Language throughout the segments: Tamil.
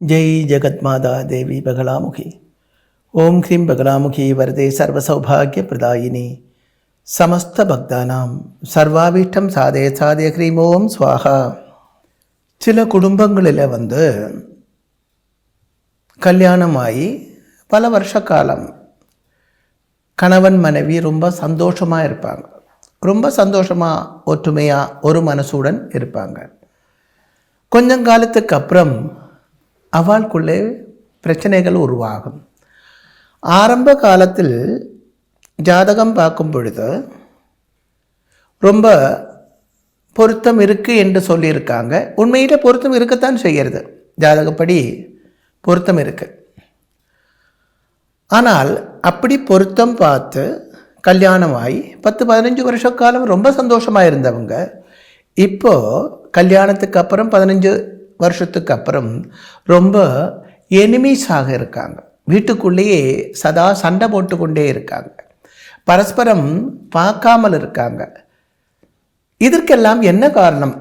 जय जगन्माता देवी बगलामुखी ओम ह्रीं बगलामुखी वरदे सर्वसौभाग्य प्रदायिनी समस्त भक्तानां सर्वाभीष्टं साधे साधे ह्रीं ओम स्वाहा. சில குடும்பங்களில் கல்யாணமாகி பல வருஷ காலம் கணவன் மனைவி ரொம்ப சந்தோஷமாக இருப்பாங்க, ரொம்ப சந்தோஷமாக ஒற்றுமையாக ஒரு மனசுடன் இருப்பாங்க. கொஞ்சம் காலத்துக்கு அப்புறம் அவளுக்குள்ளே பிரச்சனைகள் உருவாகும். ஆரம்ப காலத்தில் ஜாதகம் பார்க்கும் பொழுது ரொம்ப பொருத்தம் இருக்குது என்று சொல்லியிருக்காங்க. உண்மையில் பொருத்தம் இருக்கத்தான் செய்கிறது, ஜாதகப்படி பொருத்தம் இருக்குது. ஆனால் அப்படி பொருத்தம் பார்த்து கல்யாணமாகி 10-15 வருஷ காலம் ரொம்ப சந்தோஷமாக இருந்தவங்க இப்போது கல்யாணத்துக்கு அப்புறம் 15 வருஷத்துக்கு அப்புறம் ரொம்ப எனிமீஸாக இருக்காங்க. வீட்டுக்குள்ளேயே சதா சண்டை போட்டுக்கொண்டே இருக்காங்க, பரஸ்பரம் பார்க்காமல் இருக்காங்க. இதற்கெல்லாம் என்ன காரணம்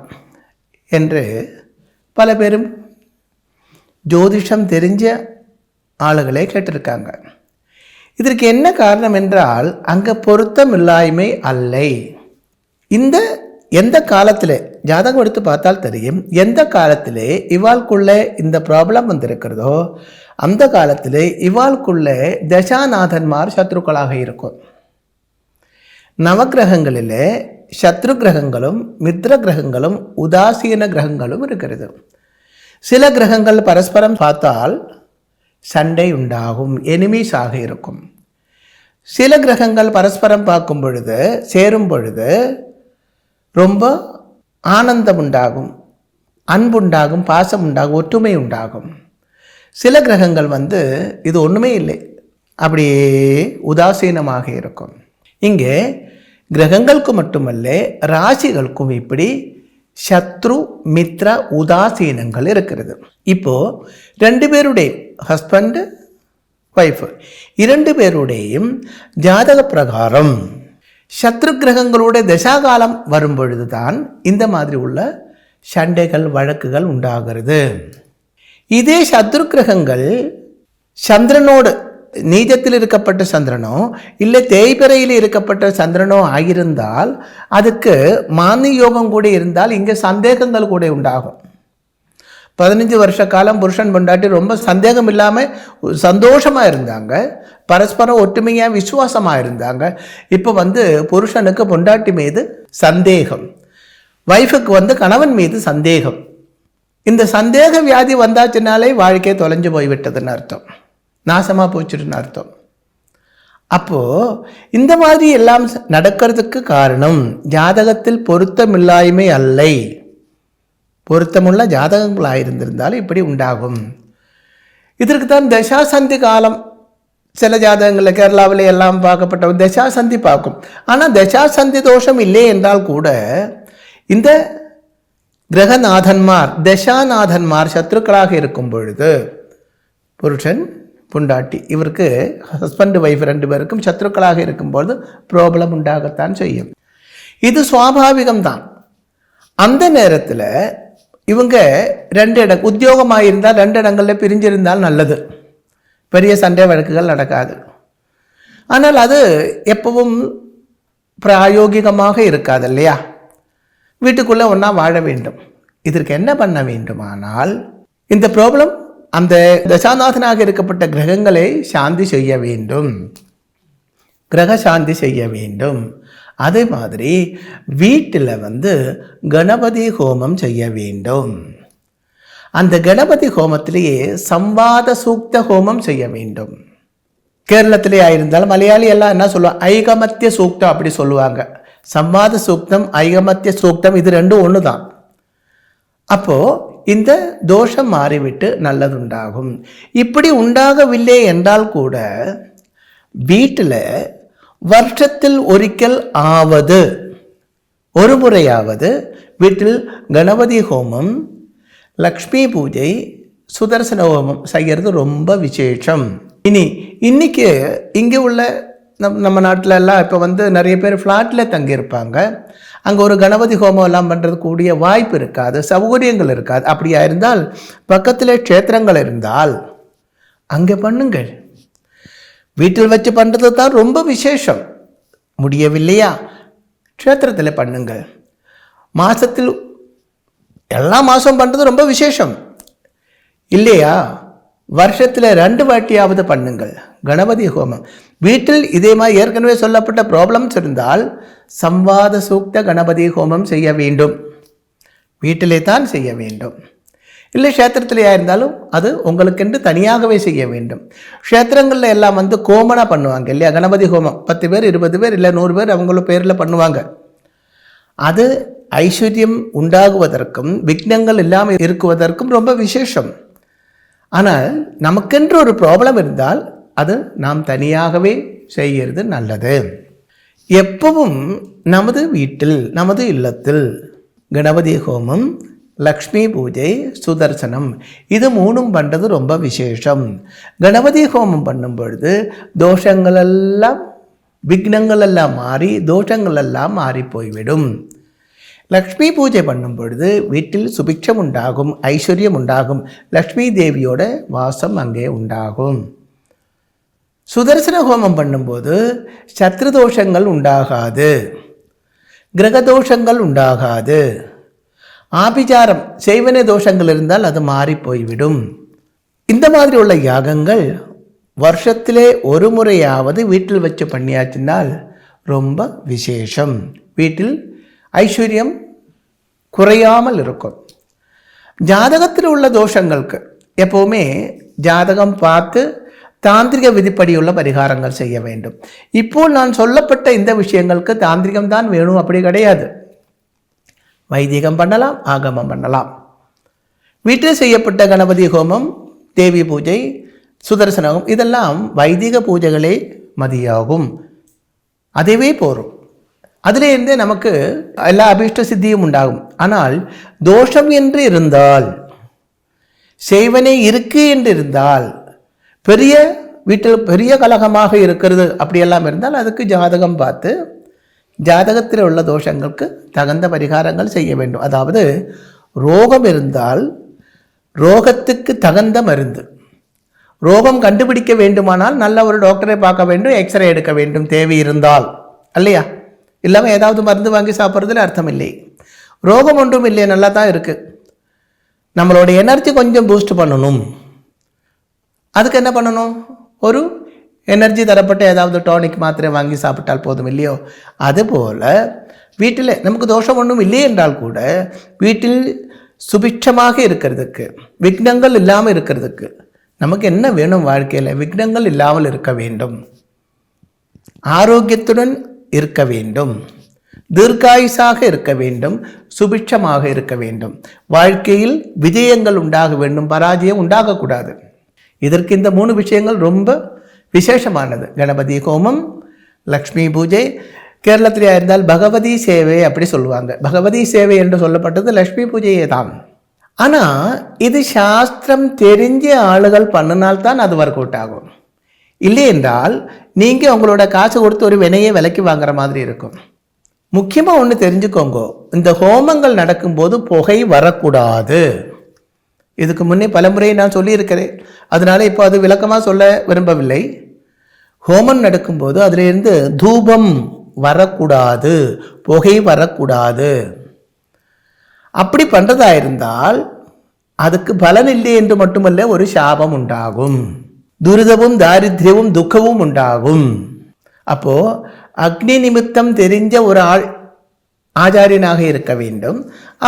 என்று பல பேரும் ஜோதிஷம் தெரிஞ்ச ஆளுகளே கேட்டிருக்காங்க. இதற்கு என்ன காரணம் என்றால் அங்கே பொருத்தம் இல்லாய்மை அல்லை. எந்த காலத்தில் ஜாதகம் எடுத்து பார்த்தால் தெரியும், எந்த காலத்தில் இவாளுக்குள்ளே இந்த ப்ராப்ளம் வந்திருக்கிறதோ அந்த காலத்தில் இவாளுக்குள்ளே தசாநாதன்மார் சத்ருக்களாக இருக்கும். நவகிரகங்களில் சத்ரு கிரகங்களும் மித்ர கிரகங்களும் உதாசீன கிரகங்களும் இருக்கிறது. சில கிரகங்கள் பரஸ்பரம் பார்த்தால் சண்டை உண்டாகும், எனிமீஸாக இருக்கும். சில கிரகங்கள் பரஸ்பரம் பார்க்கும் பொழுது சேரும் பொழுது ரொம்ப ஆனந்தம் உண்டாகும், அன்புண்டாகும், பாசம் உண்டாகும், ஒற்றுமை உண்டாகும். சில கிரகங்கள் இது ஒன்றுமே இல்லை, அப்படியே உதாசீனமாக இருக்கும். இங்கே கிரகங்களுக்கு மட்டுமல்ல ராசிகளுக்கும் இப்படி சத்ரு மித்ர உதாசீனங்கள் இருக்கிறது. இப்போது 2 பேருடைய ஹஸ்பண்ட் ஒய்ஃப் 2 பேருடையும் ஜாதக பிரகாரம் சத்ரு கிரகங்களுடைய தசாகாலம் வரும் பொழுதுதான் இந்த மாதிரி உள்ள சண்டைகள் வழக்குகள் உண்டாகிறது. இதே சத்ரு கிரகங்கள் சந்திரனோடு நீஜத்தில் இருக்கப்பட்ட சந்திரனோ இல்லை தேய்பிறையில் இருக்கப்பட்ட சந்திரனோ ஆகியிருந்தால் அதுக்கு மானி யோகம் கூட இருந்தால் இங்கே சந்தேகங்கள் கூட உண்டாகும். 15 வருஷ காலம் புருஷன் பொண்டாட்டி ரொம்ப சந்தேகம் இல்லாமல் சந்தோஷமாக இருந்தாங்க, பரஸ்பரம் ஒற்றுமையாக விசுவாசமாக இருந்தாங்க. இப்போ புருஷனுக்கு பொண்டாட்டி மீது சந்தேகம், வைஃபுக்கு கணவன் மீது சந்தேகம். இந்த சந்தேக வியாதி வந்தாச்சுனாலே வாழ்க்கை தொலைஞ்சு போய்விட்டதுன்னு அர்த்தம், நாசமாக போச்சுன்னு அர்த்தம். அப்போது இந்த மாதிரி எல்லாம் நடக்கிறதுக்கு காரணம் ஜாதகத்தில் பொருத்தமில்லாய்மை அல்லை. பொருத்தமுள்ள ஜாதகங்களாக இருந்திருந்தாலும் இப்படி உண்டாகும். இதற்கு தான் தசாசந்தி காலம் சில ஜாதகங்களில் கேரளாவில் எல்லாம் பார்க்கப்பட்ட தசாசந்தி பார்க்கும். ஆனால் தசாசந்தி தோஷம் இல்லை என்றால் கூட இந்த கிரகநாதன்மார் தசாநாதன்மார் சத்ருக்களாக இருக்கும் பொழுது புருஷன் பொண்டாட்டி இவருக்கு ஹஸ்பண்ட் ஒய்ஃப் 2 பேருக்கும் சத்ருக்களாக இருக்கும்பொழுது ப்ராப்ளம் உண்டாகத்தான் செய்யும். இது சுவாபாவிகம்தான். அந்த நேரத்தில் இவங்க 2 இடம் உத்தியோகமாக இருந்தால் 2 இடங்களில் பிரிஞ்சிருந்தால் நல்லது, பெரிய சண்டை வழக்குகள் நடக்காது. ஆனால் அது எப்பவும் பிராயோகிகமாக இருக்காது இல்லையா? வீட்டுக்குள்ளே ஒன்றா வாழ வேண்டும். இதற்கு என்ன பண்ண வேண்டுமானால் இந்த ப்ராப்ளம் அந்த தசாநாதனாக இருக்கப்பட்ட கிரகங்களை சாந்தி செய்ய வேண்டும், கிரக சாந்தி செய்ய வேண்டும். அதே மாதிரி வீட்டில் கணபதி ஹோமம் செய்ய வேண்டும். அந்த கணபதி ஹோமத்திலேயே சம்வாத சூக்த ஹோமம் செய்ய வேண்டும். கேரளத்திலே ஆயிருந்தாலும் மலையாளி எல்லாம் என்ன சொல்லுவாங்க, ஐகமத்திய சூக்தம் அப்படி சொல்லுவாங்க. சம்வாத சூக்தம் ஐகமத்திய சூக்தம் இது 2 ஒன்று தான். அப்போது இந்த தோஷம் மாறிவிட்டு நல்லதுண்டாகும். இப்படி உண்டாகவில்லை என்றால் கூட வீட்டில் வருஷத்தில் ஒரிக்கல் ஆவது ஒரு முறையாவது வீட்டில் கணபதி ஹோமம், லக்ஷ்மி பூஜை, சுதர்சன ஹோமம் செய்கிறது ரொம்ப விசேஷம். இன்னைக்கு இங்கே உள்ள நம்ம நாட்டில எல்லாம் இப்போ நிறைய பேர் ஃப்ளாட்டில் தங்கியிருப்பாங்க. அங்கே ஒரு கணபதி ஹோமம் எல்லாம் பண்ணுறது கூடிய வாய்ப்பு இருக்காது, சௌகரியங்கள் இருக்காது. அப்படியா இருந்தால் பக்கத்தில் க்ஷேத்திரங்கள் இருந்தால் அங்கே பண்ணுங்கள். வீட்டில் வச்சு பண்ணுறது தான் ரொம்ப விசேஷம். முடியவில்லையா, க்ஷேத்திரத்தில் பண்ணுங்கள். மாதத்தில் எல்லா மாதம் பண்ணுறது ரொம்ப விசேஷம் இல்லையா, வருஷத்தில் 2 வாட்டியாவது பண்ணுங்கள் கணபதி ஹோமம். வீட்டில் இதே மாதிரி ஏற்கனவே சொல்லப்பட்ட ப்ராப்ளம்ஸ் இருந்தால் சம்வாத சூக்த கணபதி ஹோமம் செய்ய வேண்டும், வீட்டிலே தான் செய்ய வேண்டும். இல்லை க்ஷேத்திரத்திலேயா இருந்தாலும் அது உங்களுக்கென்று தனியாகவே செய்ய வேண்டும். க்ஷேத்திரங்களில் எல்லாம் கோமனாக பண்ணுவாங்க இல்லையா, கணபதி ஹோமம் 10 பேர் 20 பேர் இல்லை 100 பேர் அவங்கள பேரில் பண்ணுவாங்க. அது ஐஸ்வர்யம் உண்டாகுவதற்கும் விக்னங்கள் இல்லாமல் இருக்குவதற்கும் ரொம்ப விசேஷம். ஆனால் நமக்கென்று ஒரு ப்ராப்ளம் இருந்தால் அது நாம் தனியாகவே செய்கிறது நல்லது. எப்பவும் நமது வீட்டில் நமது இல்லத்தில் கணபதி ஹோமம், லக்ஷ்மி பூஜை, சுதர்சனம் இது 3 பண்ணுறது ரொம்ப விசேஷம். கணபதி ஹோமம் பண்ணும் பொழுது தோஷங்கள் எல்லாம் விக்னங்கள் எல்லாம் மாறி தோஷங்கள் எல்லாம் மாறி போய்விடும். லக்ஷ்மி பூஜை பண்ணும் பொழுது வீட்டில் சுபிக்ஷம் உண்டாகும், ஐஸ்வர்யம் உண்டாகும், லக்ஷ்மி தேவியோட வாசம் அங்கே உண்டாகும். சுதர்சன ஹோமம் பண்ணும்போது சத்ரு தோஷங்கள் உண்டாகாது, கிரக தோஷங்கள் உண்டாகாது, ஆபிச்சாரம் செய்வன தோஷங்கள் இருந்தால் அது மாறி போய்விடும். இந்த மாதிரி உள்ள யாகங்கள் வருஷத்திலே ஒரு முறையாவது வீட்டில் வச்சு பண்ணியாச்சினால் ரொம்ப விசேஷம். வீட்டில் ஐஸ்வர்யம் குறையாமல் இருக்கும். ஜாதகத்தில் உள்ள தோஷங்களுக்கு எப்போவுமே ஜாதகம் பார்த்து தாந்திரிக விதிப்படியுள்ள பரிகாரங்கள் செய்ய வேண்டும். இப்போ நான் சொல்லப்பட்ட இந்த விஷயங்களுக்கு தாந்திரிகம் தான் வேணும் அப்படி கிடையாது. வைதிகம் பண்ணலாம், ஆகமம் பண்ணலாம். வீட்டில் செய்யப்பட்ட கணபதி ஹோமம், தேவி பூஜை, சுதர்சனம் இதெல்லாம் வைதிக பூஜைகளே மதியாகும். அதுவே போரும். அதிலிருந்தே நமக்கு எல்லா அபிஷ்ட சித்தியும் உண்டாகும். ஆனால் தோஷம் என்று இருந்தால், செய்வனே இருக்கு என்று இருந்தால், பெரிய வீட்டில் பெரிய கலகமாக இருக்கிறது அப்படியெல்லாம் இருந்தால் அதுக்கு ஜாதகம் பார்த்து ஜாதகத்தில் உள்ள தோஷங்களுக்கு தகுந்த பரிகாரங்கள் செய்ய வேண்டும். அதாவது ரோகம் இருந்தால் ரோகத்துக்கு தகுந்த மருந்து, ரோகம் கண்டுபிடிக்க வேண்டுமானால் நல்ல ஒரு டாக்டரை பார்க்க வேண்டும், எக்ஸ்ரே எடுக்க வேண்டும் தேவை இருந்தால், இல்லையா? இல்லாமல் ஏதாவது மருந்து வாங்கி சாப்பிட்றதுல அர்த்தம் இல்லை. ரோகம் ஒன்றும் இல்லை, நல்லா தான் இருக்குது. நம்மளோட எனர்ஜி கொஞ்சம் பூஸ்ட் பண்ணணும். அதுக்கு என்ன பண்ணணும்? ஒரு எனர்ஜி தரப்பட்ட ஏதாவது டானிக் மாத்திரை வாங்கி சாப்பிட்டால் போதும் இல்லையோ? அதுபோல் வீட்டில் நமக்கு தோஷம் ஒன்றும் இல்லை என்றால் கூட வீட்டில் சுபிட்சமாக இருக்கிறதுக்கு, விக்னங்கள் இல்லாமல் இருக்கிறதுக்கு நமக்கு என்ன வேணும்? வாழ்க்கையில் விக்னங்கள் இல்லாமல் இருக்க வேண்டும், ஆரோக்கியத்துடன் இருக்க வேண்டும், தீர்க்காயுசாக இருக்க வேண்டும், சுபிட்சமாக இருக்க வேண்டும், வாழ்க்கையில் விஜயங்கள் உண்டாக வேண்டும், பராஜயம் உண்டாகக்கூடாது. இதற்கு இந்த 3 விஷயங்கள் ரொம்ப விசேஷமானது. கணபதி ஹோமம், லக்ஷ்மி பூஜை, கேரளத்திலே இருந்தால் பகவதி சேவை அப்படி சொல்லுவாங்க. பகவதி சேவை என்று சொல்லப்பட்டது லக்ஷ்மி பூஜையே தான். ஆனால் இது சாஸ்திரம் தெரிஞ்ச ஆளுகள் பண்ணினால்தான் அது ஒர்க் அவுட் ஆகும். இல்லை என்றால் நீங்கள் உங்களோட காசு கொடுத்து ஒரு வினையை விலைக்கு வாங்குற மாதிரி இருக்கும். முக்கியமாக ஒன்று தெரிஞ்சுக்கோங்க, இந்த ஹோமங்கள் நடக்கும்போது புகை வரக்கூடாது. இதுக்கு முன்னே பலமுறை நான் சொல்லியிருக்கிறேன், அதனால இப்போ அது விளக்கமாக சொல்ல விரும்பவில்லை. ஹோமம் நடக்கும்போது அதிலிருந்து தூபம் வரக்கூடாது, புகை வரக்கூடாது. அப்படி பண்ணுறதா இருந்தால் அதுக்கு பலன் இல்லை என்று மட்டுமல்ல, ஒரு சாபம் உண்டாகும், துரிதமும் தாரித்யமும் துக்கமும் உண்டாகும். அப்போ அக்னி நிமித்தம் தெரிஞ்ச ஒரு ஆச்சாரியனாக இருக்க வேண்டும்.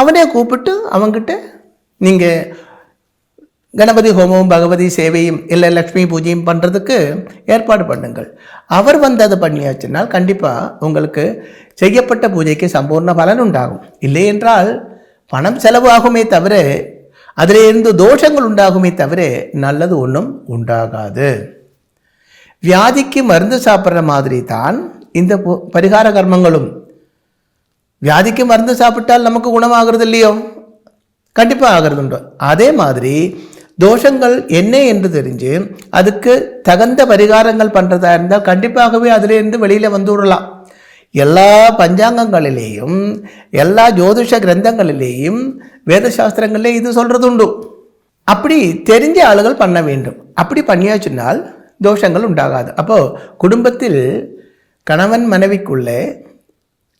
அவனே கூப்பிட்டு அவங்கிட்ட நீங்கள் கணபதி ஹோமமும் பகவதி சேவையும் இல்லை லக்ஷ்மி பூஜையும் பண்ணுறதுக்கு ஏற்பாடு பண்ணுங்கள். அவர் வந்து அதை பண்ணியாச்சுனால் கண்டிப்பாக உங்களுக்கு செய்யப்பட்ட பூஜைக்கு சம்பூர்ண பலன் உண்டாகும். இல்லை என்றால் பணம் செலவு ஆகுமே தவிர அதிலிருந்து தோஷங்கள் உண்டாகுமே தவிர நல்லது ஒன்றும் உண்டாகாது. வியாதிக்கு மருந்து சாப்பிட்ற மாதிரி தான் இந்த பரிகார கர்மங்களும். வியாதிக்கு மருந்து சாப்பிட்டால் நமக்கு குணமாகிறது இல்லையோ? கண்டிப்பாக ஆகிறது உண்டு. அதே மாதிரி தோஷங்கள் என்ன என்று தெரிஞ்சு அதுக்கு தகுந்த பரிகாரங்கள் பண்ணுறதா இருந்தால் கண்டிப்பாகவே அதிலிருந்து வெளியில் வந்து விடலாம். எல்லா பஞ்சாங்கங்களிலேயும் எல்லா ஜோதிஷ கிரந்தங்களிலேயும் வேத சாஸ்திரங்களிலே இது சொல்கிறது உண்டு. அப்படி தெரிஞ்ச ஆளுகள் பண்ண வேண்டும். அப்படி பண்ணியாச்சுனால் தோஷங்கள் உண்டாகாது. அப்போது குடும்பத்தில் கணவன் மனைவிக்குள்ளே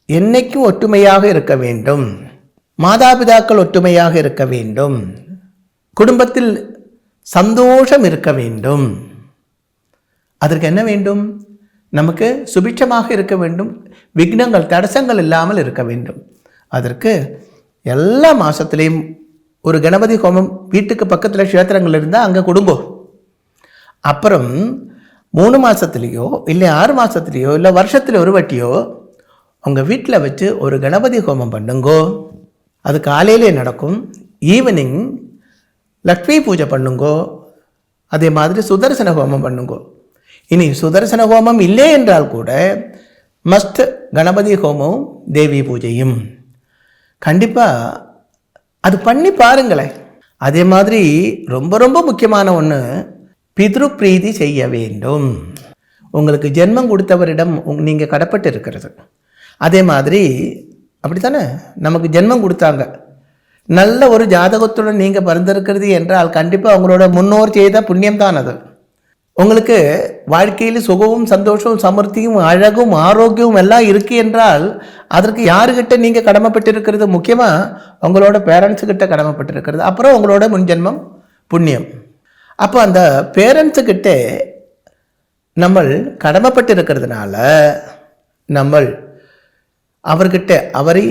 என்னைக்கும் ஒற்றுமையாக இருக்க வேண்டும். மாதாபிதாக்கள் ஒற்றுமையாக இருக்க வேண்டும். குடும்பத்தில் சந்தோஷம் இருக்க வேண்டும். அதற்கு என்ன வேண்டும்? நமக்கு சுபிட்சமாக இருக்க வேண்டும். விக்னங்கள் தடசங்கள் இல்லாமல் இருக்க வேண்டும். அதற்கு எல்லா மாதத்துலேயும் ஒரு கணபதி ஹோமம் வீட்டுக்கு பக்கத்தில் க்ஷேத்திரங்கள் இருந்தால் அங்கே கொடுங்கோ. அப்புறம் 3 மாதத்துலேயோ இல்லை 6 மாதத்துலேயோ இல்லை வருஷத்தில் ஒரு வாட்டியோ உங்கள் வீட்டில் வச்சு ஒரு கணபதி ஹோமம் பண்ணுங்கோ. அது காலையிலே நடக்கும். ஈவினிங் லக்ஷ்மி பூஜை பண்ணுங்கோ. அதே மாதிரி சுதர்சன ஹோமம் பண்ணுங்கோ. இனி சுதர்சன ஹோமம் இல்லை என்றால் கூட மஸ்ட் கணபதி ஹோமம் தேவி பூஜையும் கண்டிப்பாக அது பண்ணி பாருங்களேன். அதே மாதிரி ரொம்ப ரொம்ப முக்கியமான ஒன்று, பித்ரு பிரீதி செய்ய வேண்டும். உங்களுக்கு ஜென்மம் கொடுத்தவரிடம் நீங்கள் கடப்பட்டு இருக்கிறது. அதே மாதிரி அப்படி தானே நமக்கு ஜென்மம் கொடுத்தாங்க. நல்ல ஒரு ஜாதகத்துடன் நீங்கள் பிறந்திருக்கிறது என்றால் கண்டிப்பாக அவங்களோட முன்னோர் செய்த புண்ணியம் தான் அது. உங்களுக்கு வாழ்க்கையில் சுகமும் சந்தோஷமும் சமர்த்தியும் அழகும் ஆரோக்கியமும் எல்லாம் இருக்கு என்றால் அதற்கு யாருக்கிட்ட நீங்கள் கடமைப்பட்டிருக்கிறது? முக்கியமாக உங்களோட பேரண்ட்ஸுக்கிட்ட கடமைப்பட்டிருக்கிறது. அப்புறம் உங்களோட முன்ஜென்மம் புண்ணியம். அப்போ அந்த பேரண்ட்ஸுக்கிட்ட நம்ம கடமைப்பட்டு இருக்கிறதுனால நம்ம அவர்கிட்ட அவரை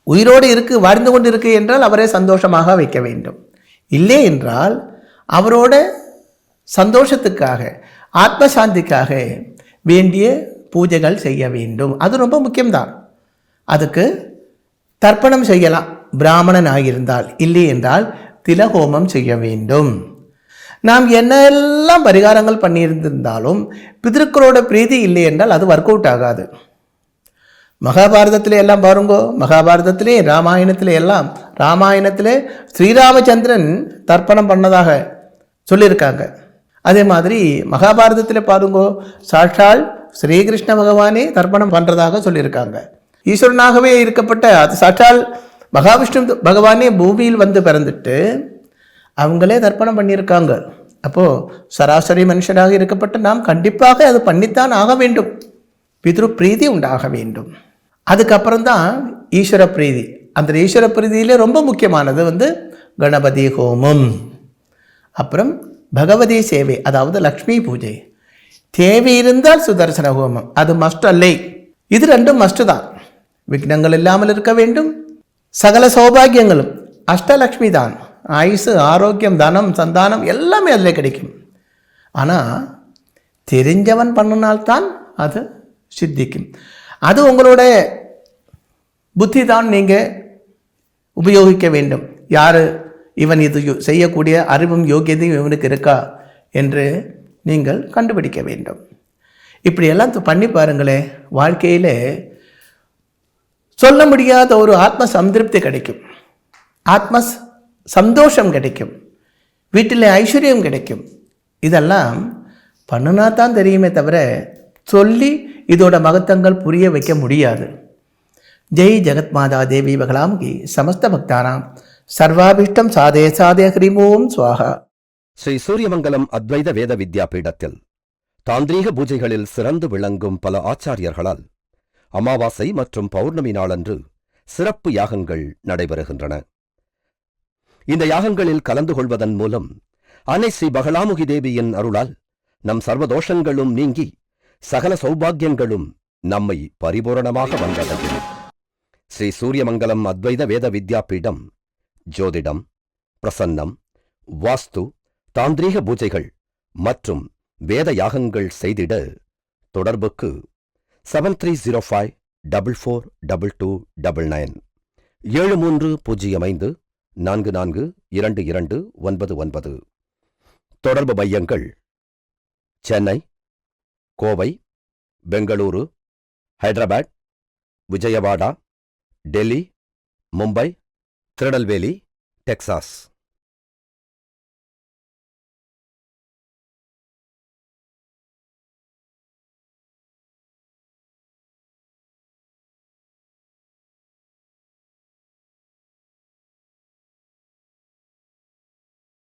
உயிரோடு இருக்கு வாழ்ந்து கொண்டு இருக்கு என்றால் அவரை சந்தோஷமாக வைக்க வேண்டும். இல்லை என்றால் அவரோட சந்தோஷத்துக்காக ஆத்மசாந்திக்காக வேண்டிய பூஜைகள் செய்ய வேண்டும். அது ரொம்ப முக்கியம்தான். அதுக்கு தர்ப்பணம் செய்யலாம் பிராமணன் ஆகியிருந்தால். இல்லை என்றால் திலஹோமம் செய்ய வேண்டும். நாம் என்னெல்லாம் பரிகாரங்கள் பண்ணியிருந்திருந்தாலும் பிதற்களோட பிரீதி இல்லை என்றால் அது ஒர்க் அவுட் ஆகாது. மகாபாரதத்திலே எல்லாம் பாருங்கோ. மகாபாரதத்திலே ராமாயணத்திலே எல்லாம் ராமாயணத்திலே ஸ்ரீராமச்சந்திரன் தர்ப்பணம் பண்ணதாக சொல்லியிருக்காங்க. அதே மாதிரி மகாபாரதத்தில் பாருங்கோ, சாட்சால் ஸ்ரீகிருஷ்ண பகவானே தர்ப்பணம் பண்ணுறதாக சொல்லியிருக்காங்க. ஈஸ்வரனாகவே இருக்கப்பட்ட அது சாட்சால் மகாவிஷ்ணு பகவானே பூமியில் வந்து பிறந்துட்டு அவங்களே தர்ப்பணம் பண்ணியிருக்காங்க. அப்போது சராசரி மனுஷனாக இருக்கப்பட்ட நாம் கண்டிப்பாக அது பண்ணித்தான் ஆக வேண்டும். பித்ரு பிரீதி உண்டாக வேண்டும். அதுக்கப்புறம்தான் ஈஸ்வர பிரீதி. அந்த ஈஸ்வர பிரீதியிலே ரொம்ப முக்கியமானது கணபதி ஹோமம். அப்புறம் பகவதி சேவை, அதாவது லக்ஷ்மி பூஜை. தேவை இருந்தால் சுதர்சன ஹோமம், அது மஸ்ட் அல்லை. இது ரெண்டும் மஸ்ட் தான். விக்னங்கள் இல்லாமல் இருக்க வேண்டும். சகல சௌபாகியங்களும் அஷ்டலக்ஷ்மி தான். ஆயுசு, ஆரோக்கியம், தனம், சந்தானம் எல்லாமே அதில் கிடைக்கும். ஆனால் தெரிஞ்சவன் பண்ணினால்தான் அது சித்திக்கும். அது உங்களோட புத்தி தான் நீங்கள் உபயோகிக்க வேண்டும். யார் இவன் இது செய்யக்கூடிய அறிவும் யோகியதையும் இவனுக்கு இருக்கா என்று நீங்கள் கண்டுபிடிக்க வேண்டும். இப்படியெல்லாம் பண்ணி பாருங்களே, வாழ்க்கையில் சொல்ல முடியாத ஒரு ஆத்ம சந்திருப்தி கிடைக்கும். ஆத்ம சந்தோஷம் கிடைக்கும். வீட்டில் ஐஸ்வர்யம் கிடைக்கும். இதெல்லாம் பண்ணுனா தான் தெரியுமே தவிர சொல்லி இதோட மகத்தங்கள் புரிய வைக்க முடியாது. ஜெய் ஜெகத் மாதா தேவி பகலாமுகி சமஸ்த பக்தானாம் சர்வாபிஷ்டம் சாதே சாதே ஹ்ரீம் ஓம் ஸ்வாஹா. ஸ்ரீ சூரியமங்கலம் அத்வைத வேத வித்யாபீடத்தில் தாந்திரீக பூஜைகளில் சிறந்து விளங்கும் பல ஆச்சாரியர்களால் அமாவாசை மற்றும் பௌர்ணமி நாளன்று சிறப்பு யாகங்கள் நடைபெறுகின்றன. இந்த யாகங்களில் கலந்து கொள்வதன் மூலம் அன்னை ஸ்ரீ பகலாமுகி தேவியின் அருளால் நம் சர்வதோஷங்களும் நீங்கி சகல சௌபாகியங்களும் நம்மை பரிபூரணமாக வந்தடையும். ஸ்ரீ சூரியமங்கலம் அத்வைத வேத வித்யாபீடம் ஜோதிடம், பிரசன்னம், வாஸ்து, தாந்திரீக பூஜைகள் மற்றும் வேத யாகங்கள் செய்திட தொடர்புக்கு 7305442299 7305442299. தொடர்பு மையங்கள் சென்னை, கோவை, பெங்களூரு, ஹைதராபாத், விஜயவாடா, டெல்லி, மும்பை, திருநெல்வேலி, டெக்சாஸ்.